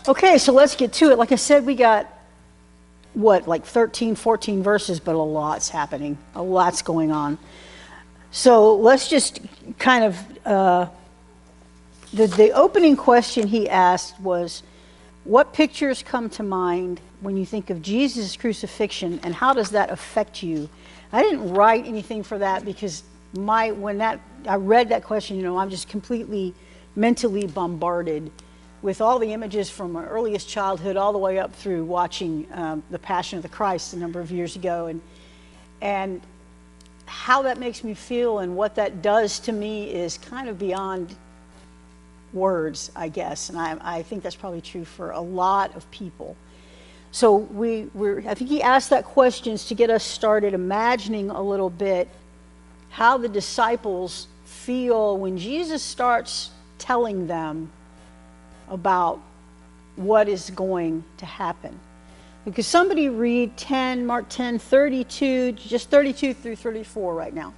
Okay, so let's get to it. Like I said, we got, like 13, 14 verses, but a lot's happening. A lot's going on. So let's just kind of, the opening question he asked was, what pictures come to mind when you think of Jesus' crucifixion, and how does that affect you? I didn't write anything for that because I read that question, I'm just completely mentally bombarded with all the images from my earliest childhood all the way up through watching The Passion of the Christ a number of years ago, and how that makes me feel and what that does to me is kind of beyond words, I guess, and I think that's probably true for a lot of people. So I think he asked that questions to get us started imagining a little bit how the disciples feel when Jesus starts telling them about what is going to happen. Because somebody read Mark 10, 32, just 32 through 34 right now.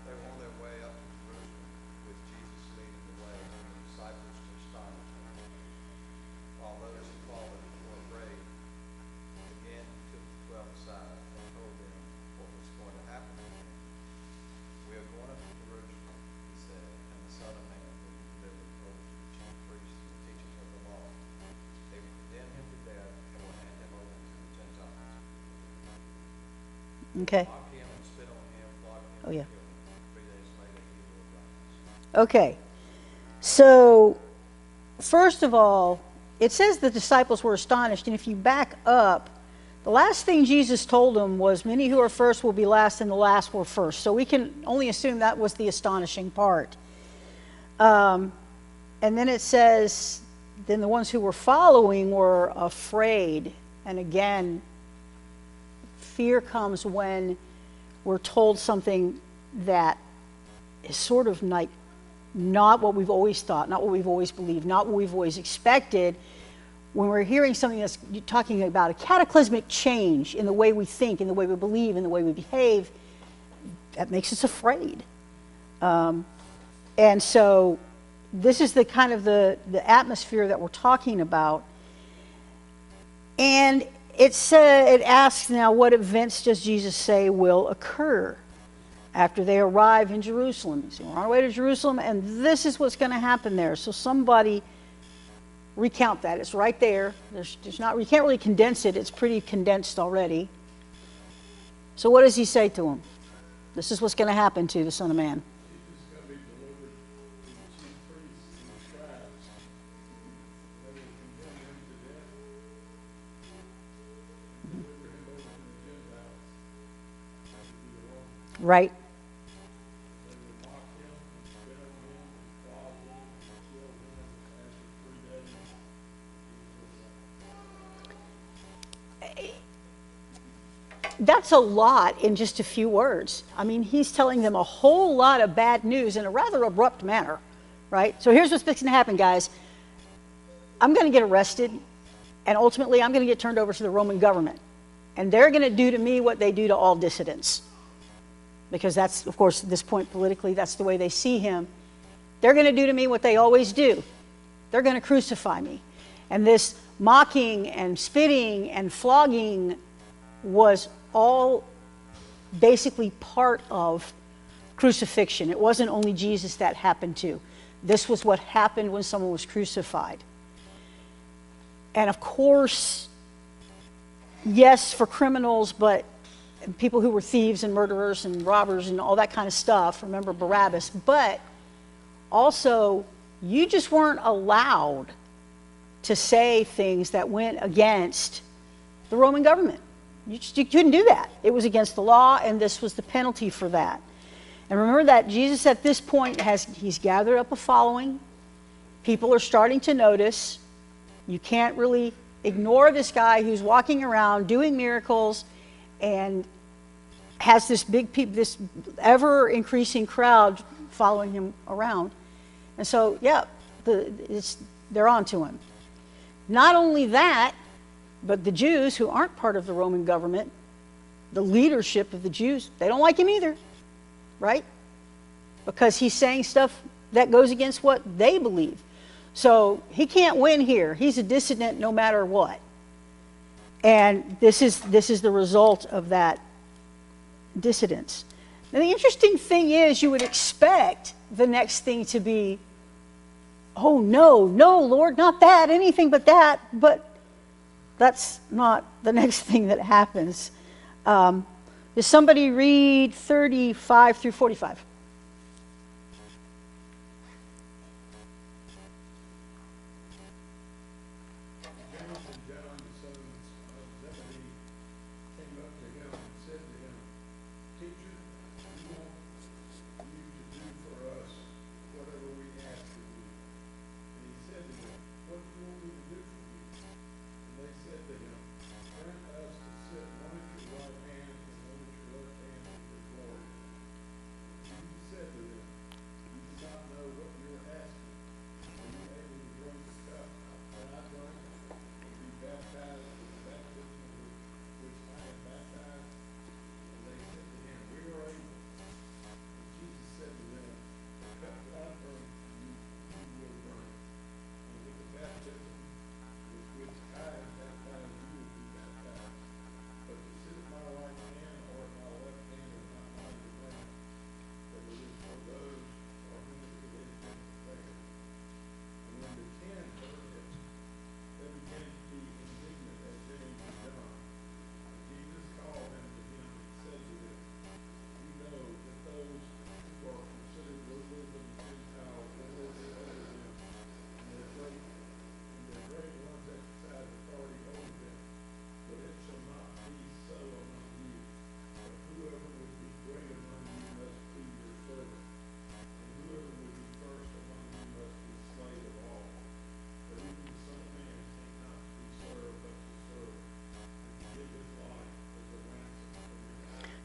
They were on their way up to Jerusalem with Jesus leading the way, and the disciples to astonishment. While those who followed were afraid, again he took the 12 aside and told them what was going to happen to him. We are going up to Jerusalem, he said, and the Son of Man will be delivered over to the chief priests and the teachers of the law. They will condemn him to death and will hand him over to the Gentiles. Okay. Mock him and spit on him, flog him, Oh, yeah. and kill him. 3 days later he will rise. Okay. So, first of all, it says the disciples were astonished, and if you back up, the last thing Jesus told them was, many who are first will be last, and the last were first. So we can only assume that was the astonishing part. And then it says, then the ones who were following were afraid. And again, fear comes when we're told something that is sort of like not what we've always thought, not what we've always believed, not what we've always expected. When we're hearing something that's talking about a cataclysmic change in the way we think, in the way we believe, in the way we behave, that makes us afraid. And so this is the kind of the atmosphere that we're talking about. And it asks now, what events does Jesus say will occur after they arrive in Jerusalem? So we're on our way to Jerusalem, and this is what's going to happen there. So somebody recount that. It's right there. There's not, you can't really condense it. It's pretty condensed already. So what does he say to them? This is what's going to happen to the Son of Man. Jesus is going to be delivered to the chief priests and the scribes. They will condemn him to death and deliver him over to the Gentiles to be the Romans. Right. They will mock him and spit on him and flog him and kill him, and after 3 days he will rise. That's a lot in just a few words. I mean, he's telling them a whole lot of bad news in a rather abrupt manner, right? So here's what's fixing to happen, guys. I'm going to get arrested, and ultimately I'm going to get turned over to the Roman government. And they're going to do to me what they do to all dissidents. Because that's, of course, at this point politically, that's the way they see him. They're going to do to me what they always do. They're going to crucify me. And this mocking and spitting and flogging was all basically part of crucifixion. It wasn't only Jesus that happened to. This was what happened when someone was crucified. And of course, yes, for criminals, but people who were thieves and murderers and robbers and all that kind of stuff, remember Barabbas, but also you just weren't allowed to say things that went against the Roman government. You couldn't do that. It was against the law, and this was the penalty for that. And remember that Jesus at this point he's gathered up a following. People are starting to notice. You can't really ignore this guy who's walking around doing miracles and has this this ever increasing crowd following him around. And so, yeah, they're on to him. Not only that, but the Jews who aren't part of the Roman government, the leadership of the Jews, they don't like him either, right? because he's saying stuff that goes against what they believe. So he can't win here. He's a dissident no matter what. And this is the result of that dissidence. Now, the interesting thing is, you would expect the next thing to be, oh, no, Lord, not that, anything but that. But that's not the next thing that happens. Does somebody read 35 through 45?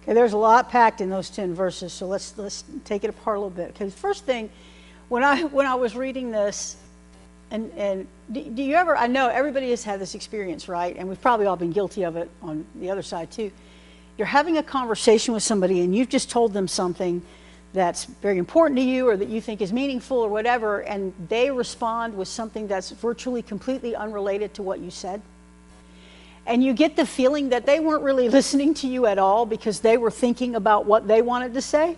Okay, there's a lot packed in those 10 verses, so let's take it apart a little bit. Okay, first thing, when I was reading this, and do you ever, I know everybody has had this experience, right? And we've probably all been guilty of it on the other side too. You're having a conversation with somebody and you've just told them something that's very important to you or that you think is meaningful or whatever, and they respond with something that's virtually completely unrelated to what you said. And you get the feeling that they weren't really listening to you at all because they were thinking about what they wanted to say.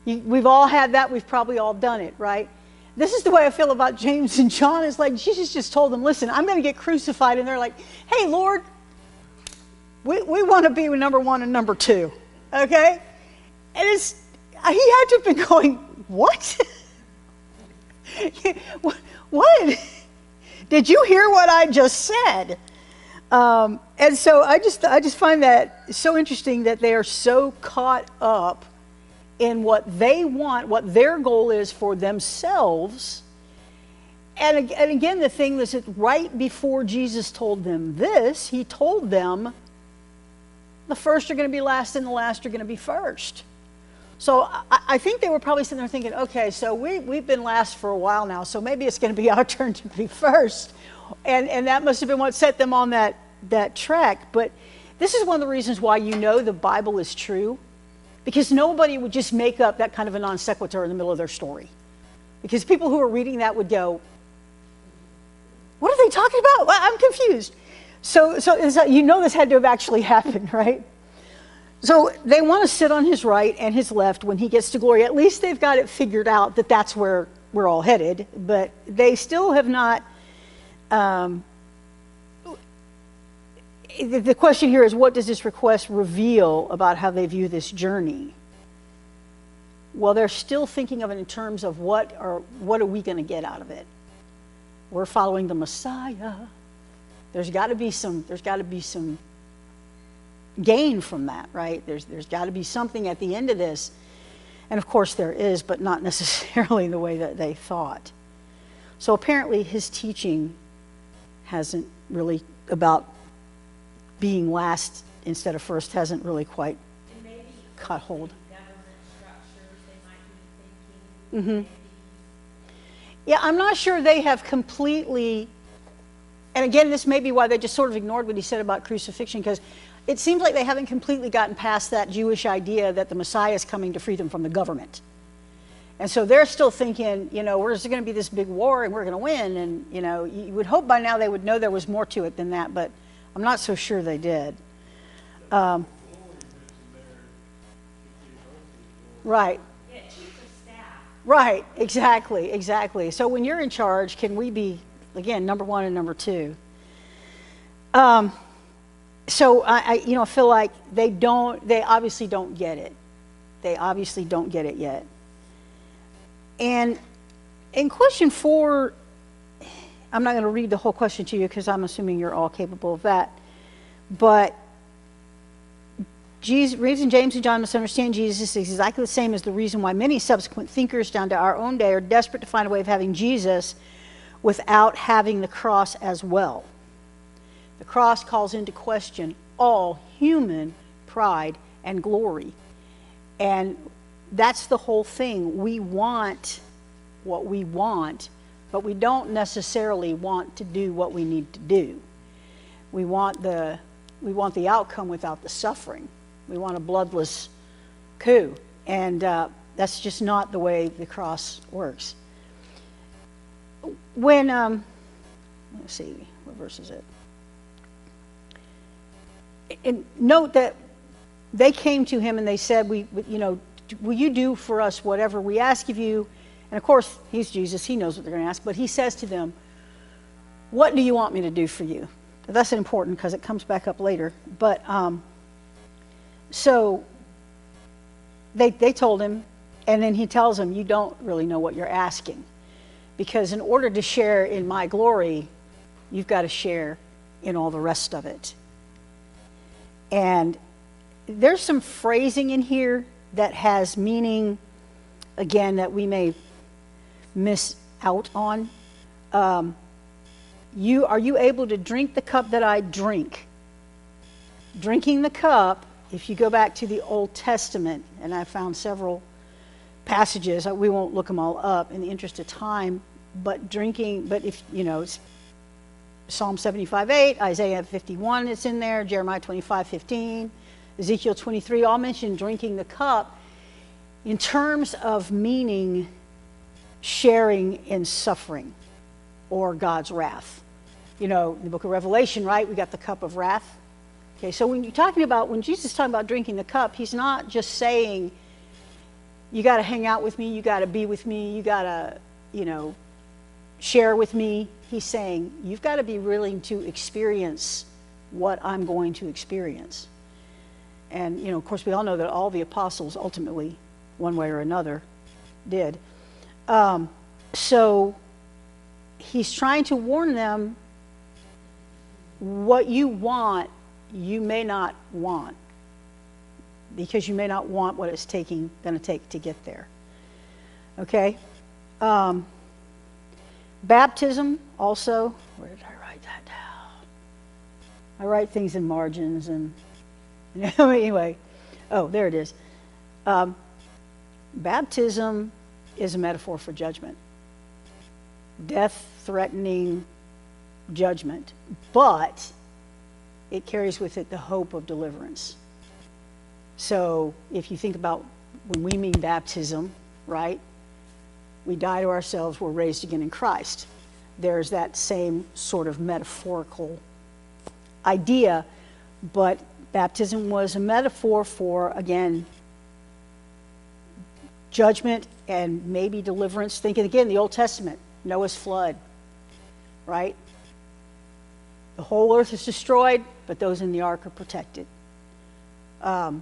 We've all had that. We've probably all done it, right? This is the way I feel about James and John. It's like Jesus just told them, listen, I'm going to get crucified. And they're like, hey, Lord, we want to be number one and number two, okay? And he had to have been going, what? What? Did you hear what I just said? And so I just find that so interesting that they are so caught up in what they want, what their goal is for themselves. And again, the thing is that right before Jesus told them this, he told them the first are going to be last and the last are going to be first. So I think they were probably sitting there thinking, okay, so we've been last for a while now, so maybe it's going to be our turn to be first. And that must have been what set them on that track. But this is one of the reasons why you know the Bible is true, because nobody would just make up that kind of a non sequitur in the middle of their story. Because people who are reading that would go, what are they talking about? Well, I'm confused. So you know this had to have actually happened, right? So they want to sit on his right and his left when he gets to glory. At least they've got it figured out that that's where we're all headed. But they still have not. The question here is, what does this request reveal about how they view this journey? Well, they're still thinking of it in terms of what are we going to get out of it? We're following the Messiah. There's got to be some gain from that, right? There's got to be something at the end of this. And of course there is, but not necessarily the way that they thought. So apparently his teaching hasn't really, about being last instead of first, hasn't really quite caught hold. Government structures they might be thinking. Yeah, I'm not sure they have completely, and again, this may be why they just sort of ignored what he said about crucifixion, because it seems like they haven't completely gotten past that Jewish idea that the Messiah is coming to free them from the government. And so they're still thinking, there's going to be this big war and we're going to win. And, you would hope by now they would know there was more to it than that, but I'm not so sure they did. Right. Yeah, chief of staff. Right, exactly. So when you're in charge, can we be, again, number one and number two? So I feel like they obviously don't get it. They obviously don't get it yet. And in question 4, I'm not going to read the whole question to you because I'm assuming you're all capable of that. But reason James and John misunderstand Jesus is exactly the same as the reason why many subsequent thinkers down to our own day are desperate to find a way of having Jesus without having the cross as well. The cross calls into question all human pride and glory. And that's the whole thing. We want what we want, but we don't necessarily want to do what we need to do. We want the outcome without the suffering. We want a bloodless coup. And that's just not the way the cross works. When, let's see, what verse is it? And note that they came to him and they said, will you do for us whatever we ask of you? And of course, he's Jesus. He knows what they're going to ask. But he says to them, what do you want me to do for you? That's important because it comes back up later. But so they told him, and then he tells them, you don't really know what you're asking. Because in order to share in my glory, you've got to share in all the rest of it. And there's some phrasing in here that has meaning, again, that we may miss out on. Are you able to drink the cup that I drink? Drinking the cup, if you go back to the Old Testament, and I found several passages, we won't look them all up in the interest of time, but if, Psalm 75:8, Isaiah 51 is in there, Jeremiah 25:15, Ezekiel 23, all mention drinking the cup in terms of meaning sharing in suffering or God's wrath. In the book of Revelation, right, we got the cup of wrath. Okay, so when Jesus is talking about drinking the cup, he's not just saying, you got to hang out with me, you got to be with me, you got to, share with me. He's saying, you've got to be willing to experience what I'm going to experience. And, of course, we all know that all the apostles ultimately, one way or another, did. So he's trying to warn them, what you want, you may not want, because you may not want what it's going to take to get there. Okay? Baptism also, where did I write that down? I write things in margins and anyway. Oh, there it is. Baptism is a metaphor for judgment. Death-threatening judgment. But it carries with it the hope of deliverance. So if you think about when we mean baptism, right? We die to ourselves, we're raised again in Christ. There's that same sort of metaphorical idea, but baptism was a metaphor for, again, judgment and maybe deliverance. Thinking again, the Old Testament, Noah's flood, right? The whole earth is destroyed, but those in the ark are protected. The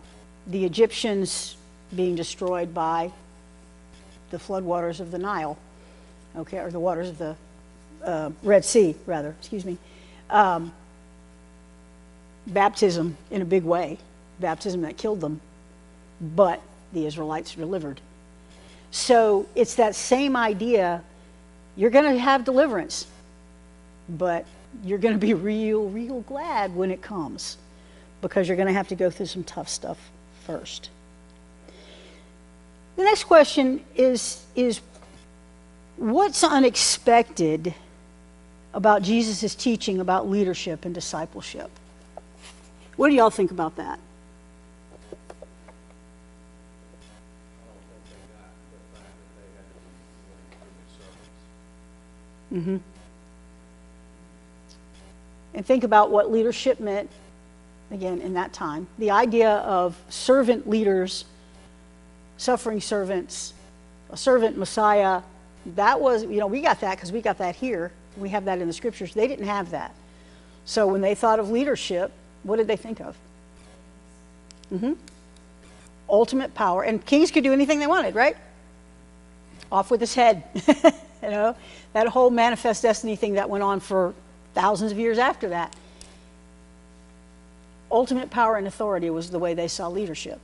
Egyptians being destroyed by the floodwaters of the Nile, okay, or the waters of the Red Sea, rather, excuse me. Baptism in a big way, baptism that killed them, but the Israelites delivered. So it's that same idea. You're going to have deliverance, but you're going to be real glad when it comes, because you're going to have to go through some tough stuff first. The next question is what's unexpected about Jesus' teaching about leadership and discipleship? What do y'all think about that? I don't think they got the fact that they And think about what leadership meant, again, in that time. The idea of servant leaders, suffering servants, a servant Messiah, that was, we got that because we got that here. We have that in the scriptures. They didn't have that. So when they thought of leadership, what did they think of? Ultimate power. And kings could do anything they wanted, right? Off with his head. That whole manifest destiny thing that went on for thousands of years after that. Ultimate power and authority was the way they saw leadership.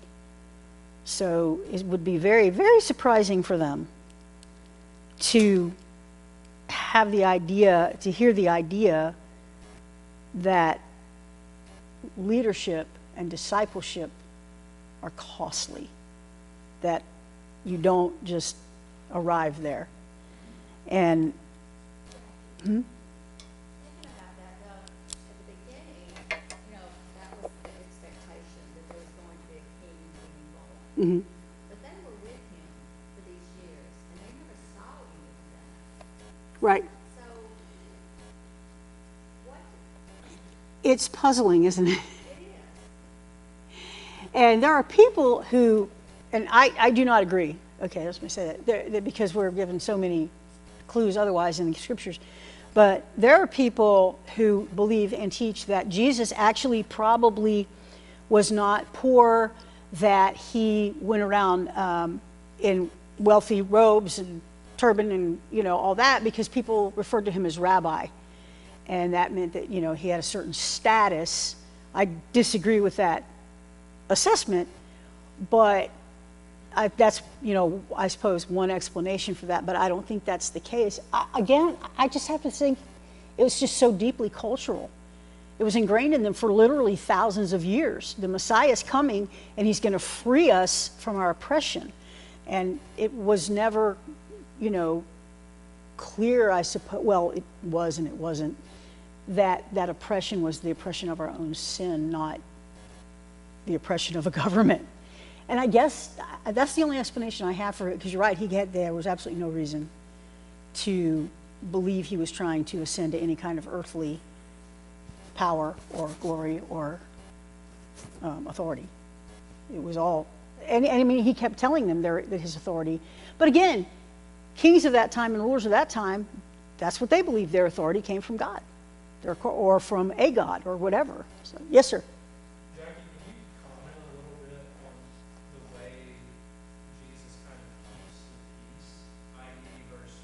So it would be very, very surprising for them to have the idea, to hear the idea that leadership and discipleship are costly, that you don't just arrive there. And Thinking about that, though, at the beginning, that was the expectation that there was going to be a king being born. But they were with him for these years, and they never saw any of that. right, So, what? it's puzzling, isn't it? It is. And there are people who, and I do not agree. Okay, let me say that, because we're given so many clues otherwise in the scriptures. But there are people who believe and teach that Jesus actually probably was not poor, that he went around in wealthy robes and turban and all that, because people referred to him as rabbi. And that meant that he had a certain status. I disagree with that assessment, but that's I suppose one explanation for that, but I don't think that's the case. I just have to think it was just so deeply cultural. It was ingrained in them for literally thousands of years. The Messiah is coming, and he's going to free us from our oppression. And it was never, clear, I suppose. Well, it was and it wasn't. That oppression was the oppression of our own sin, not the oppression of a government. And I guess that's the only explanation I have for it, because you're right, there was absolutely no reason to believe he was trying to ascend to any kind of earthly power or glory or authority. It was all, and I mean, he kept telling them that his authority. But again, kings of that time and rulers of that time, that's what they believed their authority came from God, or from a God or whatever. So, yes, sir. Jackie, can you comment a little bit on the way Jesus kind of keeps the peace, i.e. verse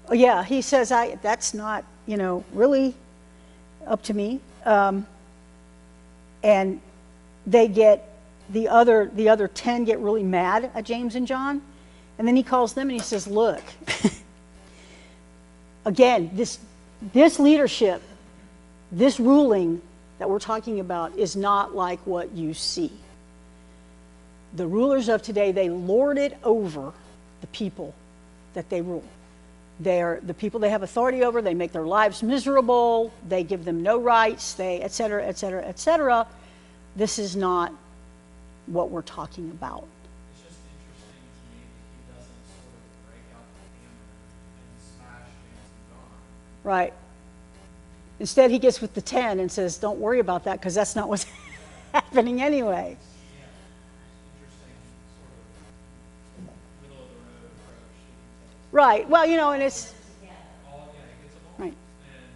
41? Oh, yeah, he says, that's not, really up to me. And they get, the other 10 get really mad at James and John. And then he calls them and he says, look, again, this leadership, this ruling that we're talking about is not like what you see. The rulers of today, they lord it over the people that they rule. They're the people they have authority over. They make their lives miserable. They give them no rights. They, et cetera, et cetera, et cetera. This is not what we're talking about. It's just interesting to me that he doesn't sort of break out the hammer and smash James and John. Right. Instead, he gets with the 10 and says, don't worry about that, because that's not what's happening anyway. Yeah, interesting sort of middle of the road approach that he takes. Right. Well, and it's, All, yeah, he gets them all. right. And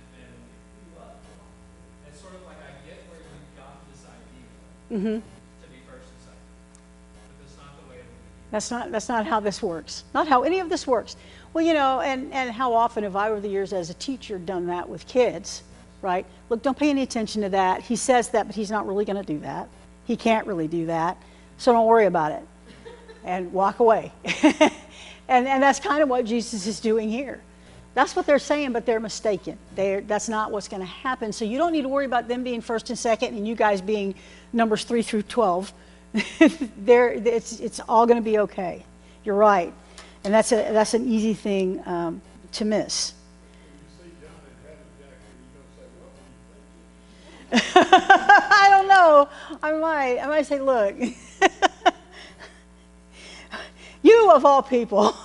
it's sort of like, I get where you got this idea Mm-hmm. to be first and second, but that's not the way it would be. That's not how this works. Not how any of this works. Well, and how often have I over the years as a teacher done that with kids, right? Look, don't pay any attention to that. He says that, but he's not really going to do that. He can't really do that. So don't worry about it. And walk away. and that's kind of what Jesus is doing here. That's what they're saying, but they're mistaken. That's not what's going to happen. So you don't need to worry about them being first and second and you guys being numbers 3 through 12. It's all going to be okay. You're right. And that's an easy thing to miss. You see John in heaven, Jackie, you're going to say, what were you thinking? I don't know. I might say, look, you you of all people.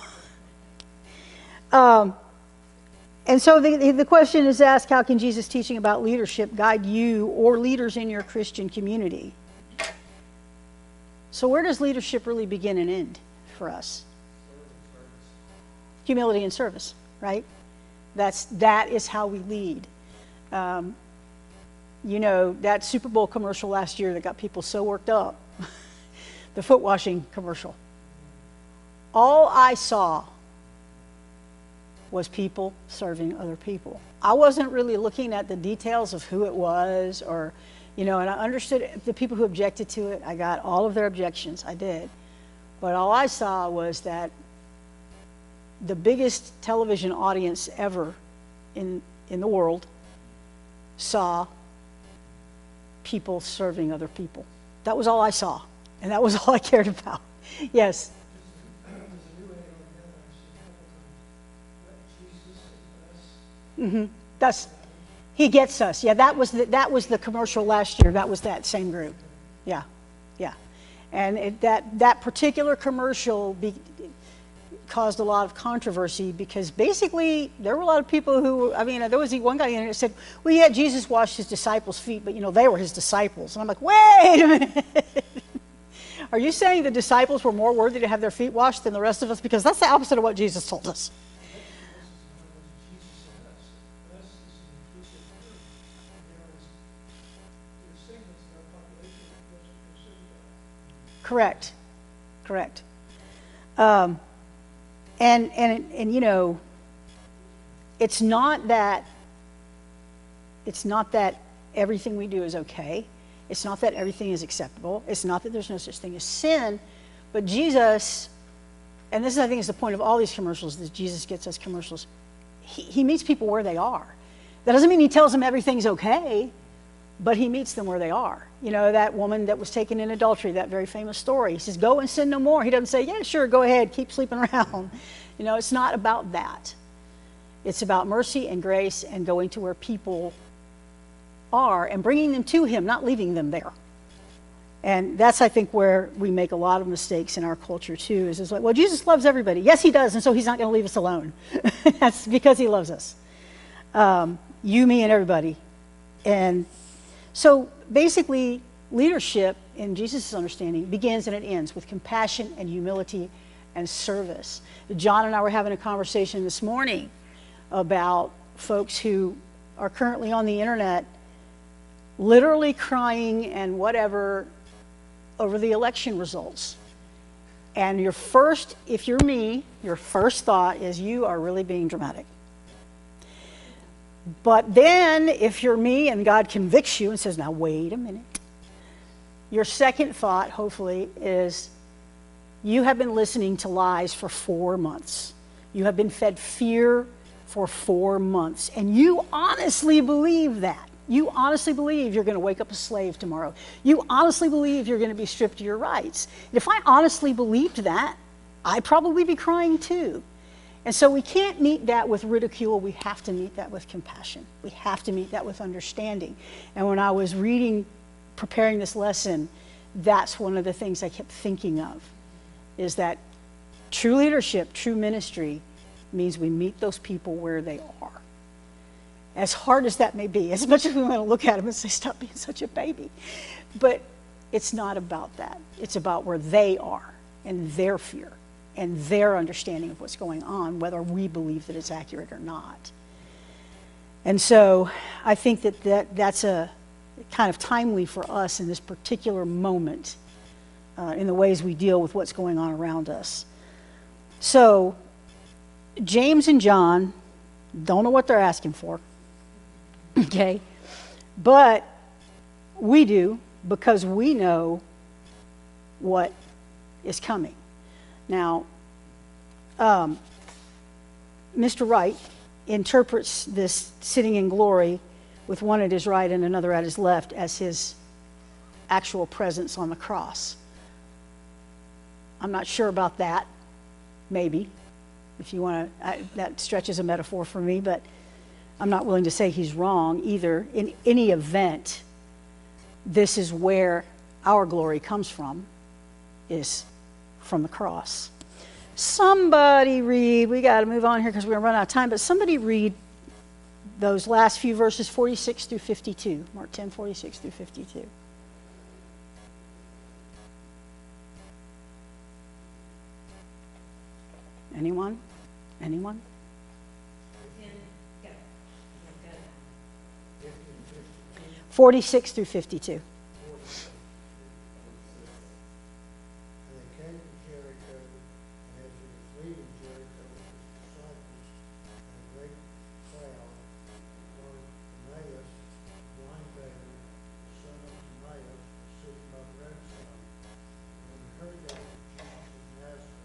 And so the question is asked, how can Jesus' teaching about leadership guide you or leaders in your Christian community? So where does leadership really begin and end for us? Humility and service, right? That is how we lead. You know, that Super Bowl commercial last year that got people so worked up, the foot washing commercial. All I saw was people serving other people. I wasn't really looking at the details of who it was or, you know, and I understood the people who objected to it. I got all of their objections, I did. But all I saw was that the biggest television audience ever in the world saw people serving other people. That was all I saw, and that was all I cared about. Yes? Mm-hmm. He gets us. Yeah, that was the commercial last year. That was that same group. Yeah, yeah. And that particular commercial caused a lot of controversy because basically there were a lot of people who, I mean, there was one guy in there that said, well, yeah, Jesus washed his disciples' feet, but, you know, they were his disciples. And I'm like, wait a minute. Are you saying the disciples were more worthy to have their feet washed than the rest of us? Because that's the opposite of what Jesus told us. Correct. And you know, it's not that everything we do is okay. It's not that everything is acceptable. It's not that there's no such thing as sin. But Jesus, and this is, I think, is the point of all these commercials, that Jesus Gets Us commercials. He meets people where they are. That doesn't mean he tells them everything's okay, but he meets them where they are. You know, that woman that was taken in adultery, that very famous story. He says, go and sin no more. He doesn't say, yeah, sure, go ahead, keep sleeping around. You know, it's not about that. It's about mercy and grace and going to where people are and bringing them to him, not leaving them there. And that's, I think, where we make a lot of mistakes in our culture, too, is it's like, well, Jesus loves everybody. Yes, he does, and so he's not going to leave us alone. That's because he loves us. You, me, and everybody. And so basically, leadership, in Jesus' understanding, begins and it ends with compassion and humility and service. John and I were having a conversation this morning about folks who are currently on the internet literally crying and whatever over the election results. And if you're me, your first thought is you are really being dramatic. But then if you're me and God convicts you and says, now wait a minute, your second thought, hopefully, is you have been listening to lies for 4 months. You have been fed fear for 4 months. And you honestly believe that. You honestly believe you're going to wake up a slave tomorrow. You honestly believe you're going to be stripped of your rights. And if I honestly believed that, I'd probably be crying too. And so we can't meet that with ridicule. We have to meet that with compassion. We have to meet that with understanding. And when I was preparing this lesson, that's one of the things I kept thinking of, is that true leadership, true ministry, means we meet those people where they are. As hard as that may be, as much as we want to look at them and say, stop being such a baby. But it's not about that. It's about where they are and their fear and their understanding of what's going on, whether we believe that it's accurate or not. And so I think that's a kind of timely for us in this particular moment in the ways we deal with what's going on around us. So James and John don't know what they're asking for, okay? But we do, because we know what is coming. Now, Mr. Wright interprets this sitting in glory with one at his right and another at his left as his actual presence on the cross. I'm not sure about that. Maybe, if you want to, that stretches a metaphor for me, but I'm not willing to say he's wrong either. In any event, this is where our glory comes from, is from the cross. Somebody read, we got to move on here because we're going to run out of time, but somebody read those last few verses, 46 through 52. Mark 10, 46 through 52. Anyone? Anyone? 46 through 52. And they came to Jericho, and as he was leaving Jericho with his disciples and a great crowd, Bartimaeus, a blind beggar, the son of Timaeus, was sitting by the roadside. And when he heard that it was Jesus of Nazareth,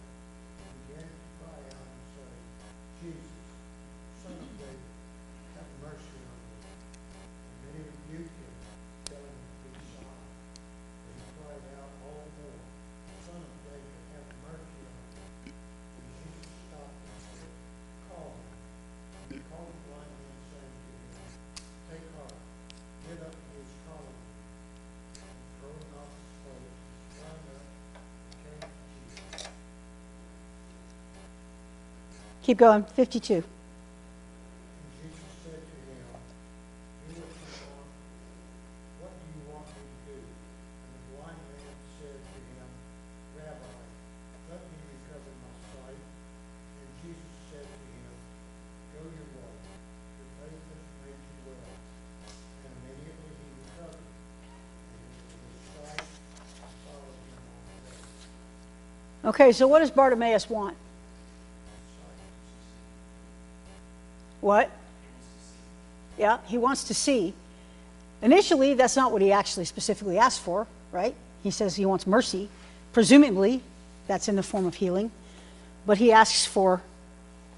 he began to cry out and say, Jesus, Son of David, have mercy on me. And many rebuked him, telling him to be silent. But he cried out all the more, Son of David, have mercy on me. And Jesus stopped and said, Call him. And he called the blind man, saying to him, Take heart, get up, he is calling you. And throwing off his clothes, he sprang up and came to Jesus. Keep going, 52. And Jesus said to him, You are from what do you want me to do? And the blind man said to him, Rabbi, let me recover my sight. And Jesus said to him, Go your way, your faith has made you well. And immediately he recovered, and his sight followed him all the way. Okay, so what does Bartimaeus want? What? Yeah, he wants to see. Initially, that's not what he actually specifically asked for, right? He says he wants mercy. Presumably, that's in the form of healing. But he asks for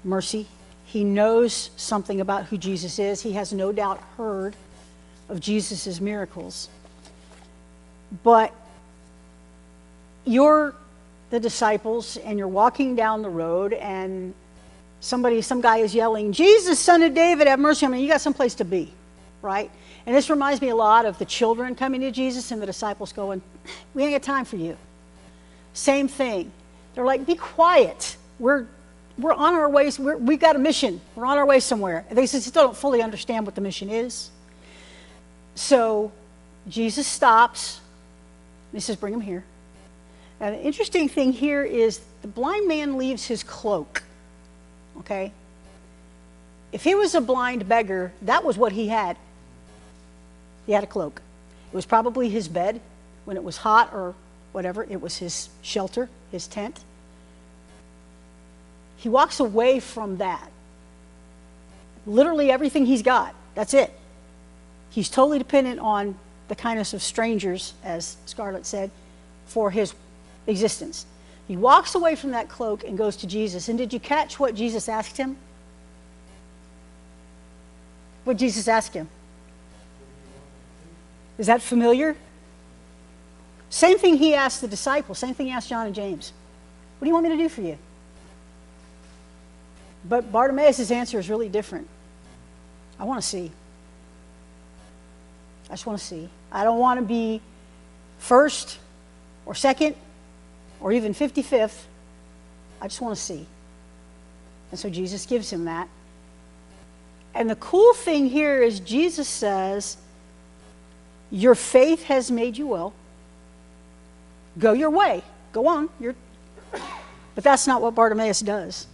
mercy. He knows something about who Jesus is. He has no doubt heard of Jesus' miracles. But you're the disciples, and you're walking down the road, and some guy is yelling, Jesus, Son of David, have mercy on me. You got someplace to be, right? And this reminds me a lot of the children coming to Jesus and the disciples going, we ain't got time for you. Same thing. They're like, be quiet. We're on our way. We've got a mission. We're on our way somewhere. And they still don't fully understand what the mission is. So Jesus stops. And he says, bring him here. Now, the interesting thing here is the blind man leaves his cloak. Okay? If he was a blind beggar, that was what he had. He had a cloak. It was probably his bed when it was hot or whatever. It was his shelter, his tent. He walks away from that. Literally everything he's got. That's it. He's totally dependent on the kindness of strangers, as Scarlett said, for his existence. He walks away from that cloak and goes to Jesus. And did you catch what Jesus asked him? What Jesus asked him? Is that familiar? Same thing he asked the disciples. Same thing he asked John and James. What do you want me to do for you? But Bartimaeus' answer is really different. I want to see. I just want to see. I don't want to be first or second or even 55th. I just want to see. And so Jesus gives him that. And the cool thing here is Jesus says, your faith has made you well. Go your way. Go on. But that's not what Bartimaeus does.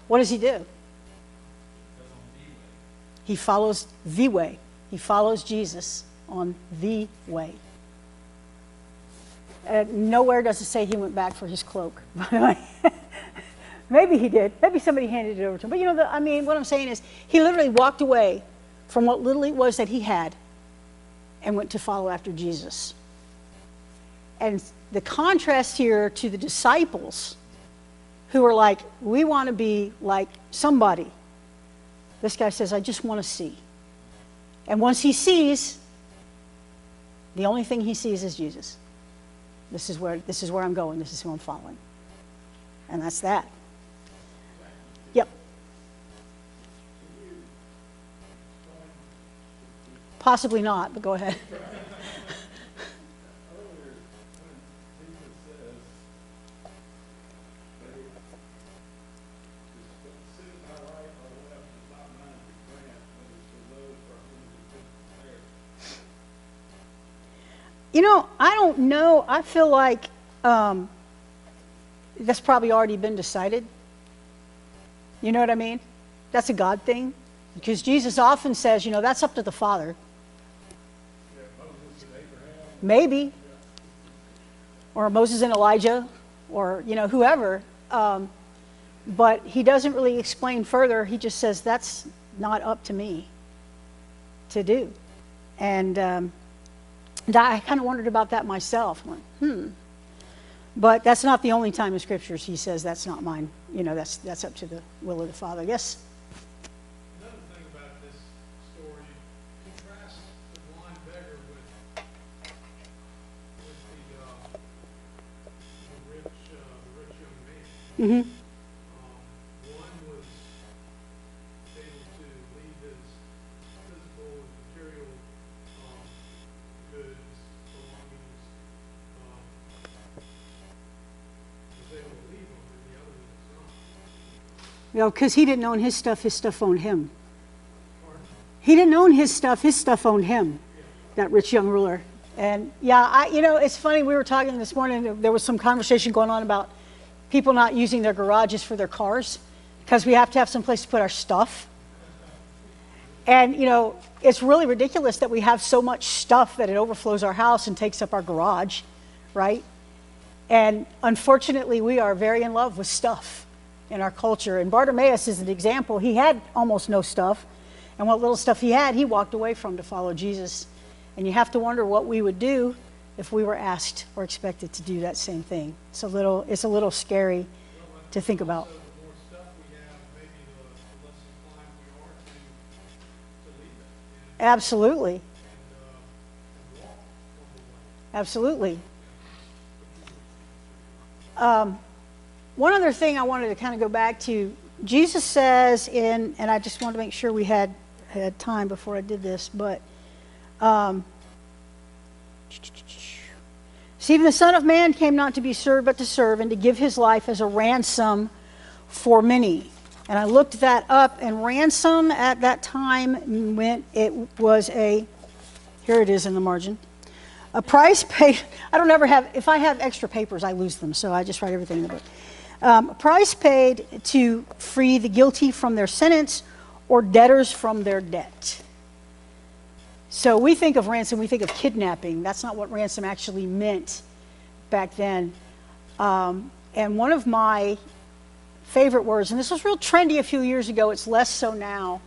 What does he do? He follows the way. He follows Jesus on the way. Nowhere does it say he went back for his cloak, by the way. Maybe he did. Maybe somebody handed it over to him. But what I'm saying is he literally walked away from what little it was that he had and went to follow after Jesus. And the contrast here to the disciples who are like, we want to be like somebody. This guy says, I just want to see. And once he sees, the only thing he sees is Jesus. This is where I'm going. This is who I'm following. And that's that. Yep. Possibly not, but go ahead. Earlier, when Jesus says You know, I don't know. I feel like that's probably already been decided. You know what I mean? That's a God thing. Because Jesus often says, you know, that's up to the Father. Maybe. Or Moses and Elijah, or, you know, whoever. But he doesn't really explain further. He just says, that's not up to me to do. And I kind of wondered about that myself. I went, But that's not the only time in Scriptures he says, that's not mine. You know, that's up to the will of the Father. Yes? Another thing about this story, contrast the blind beggar with the rich young man. Mm-hmm. One was able to leave his physical and material goods, belongings, was able to leave them, and the other one was not. You know, because he didn't own his stuff owned him. He didn't own his stuff owned him, that rich young ruler. And yeah, you know, it's funny, we were talking this morning, there was some conversation going on about people not using their garages for their cars because we have to have some place to put our stuff. And, you know, it's really ridiculous that we have so much stuff that it overflows our house and takes up our garage, right? And unfortunately, we are very in love with stuff in our culture. And Bartimaeus is an example. He had almost no stuff. And what little stuff he had, he walked away from to follow Jesus. And you have to wonder what we would do if we were asked or expected to do that same thing. It's a little scary to think about. Also, the more stuff we have, maybe the less inclined we are to leave it Absolutely. and walk on the way. Absolutely. One other thing I wanted to kind of go back to, Jesus says and I just wanted to make sure we had time before I did this, but see, even the Son of Man came not to be served, but to serve, and to give his life as a ransom for many. And I looked that up, and ransom at that time meant it was here it is in the margin, a price paid. I don't ever have, if I have extra papers, I lose them, so I just write everything in the book. A price paid to free the guilty from their sentence or debtors from their debt. So we think of ransom, we think of kidnapping. That's not what ransom actually meant back then. And one of my favorite words, and this was real trendy a few years ago, it's less so now,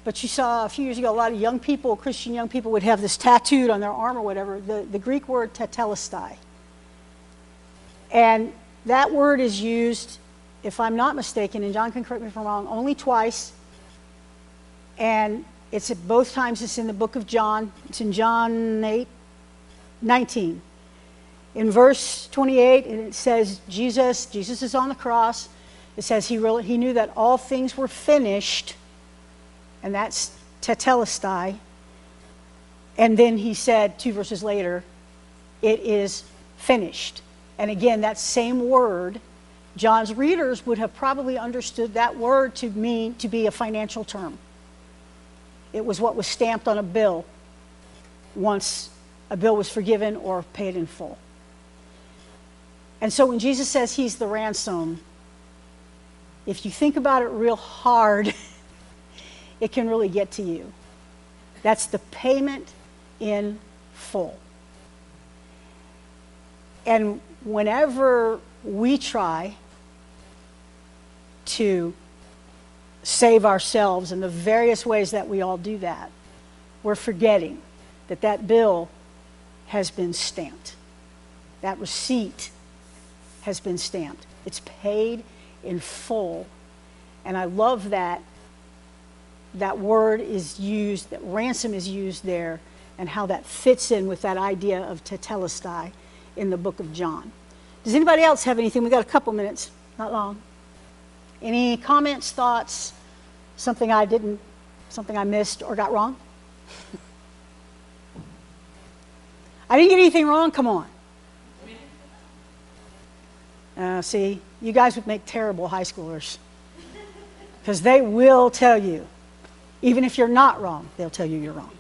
but you saw a few years ago a lot of young people, Christian young people, would have this tattooed on their arm or whatever, the Greek word tetelestai. And that word is used, if I'm not mistaken, and John can correct me if I'm wrong, only twice. And it's at both times it's in the book of John. It's in John 8:19. In verse 28, and it says Jesus is on the cross. It says he knew that all things were finished, and that's tetelestai. And then he said 2 verses later, it is finished. And again, that same word, John's readers would have probably understood that word to mean to be a financial term. It was what was stamped on a bill once a bill was forgiven or paid in full. And so when Jesus says he's the ransom, if you think about it real hard, it can really get to you. That's the payment in full. And whenever we try to save ourselves in the various ways that we all do that, we're forgetting that that bill has been stamped. That receipt has been stamped. It's paid in full. And I love that that word is used, that ransom is used there, and how that fits in with that idea of tetelestai in the book of John. Does anybody else have anything? We got a couple minutes, not long. Any comments, thoughts, something I missed or got wrong? I didn't get anything wrong? Come on. See, you guys would make terrible high schoolers because they will tell you, even if you're not wrong, they'll tell you you're wrong.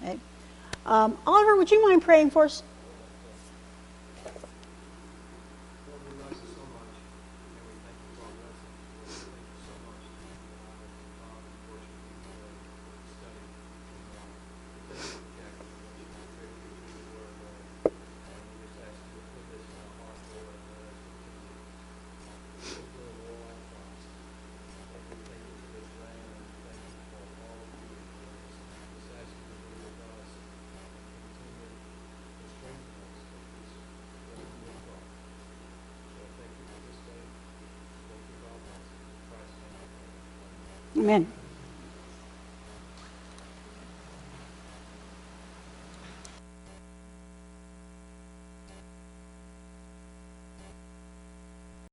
Okay? Oliver, would you mind praying for us? Lord, we love you so much, and we thank you for our blessings. Lord, we thank you so much for the honor to come and worship you today, for the study. We thank you for Jackie, Lord, she's prepared to do the word, Lord. And we just ask you to put this in our heart, Lord, and let us continue to fulfill all our promises. Lord, we thank you for this land, and we thank you for all of you, Lord. Just ask you to be with us and continue to strengthen us as we walk in your cross. So thank you for this day. Thank you for our blessings. In Christ's name, amen. Amen.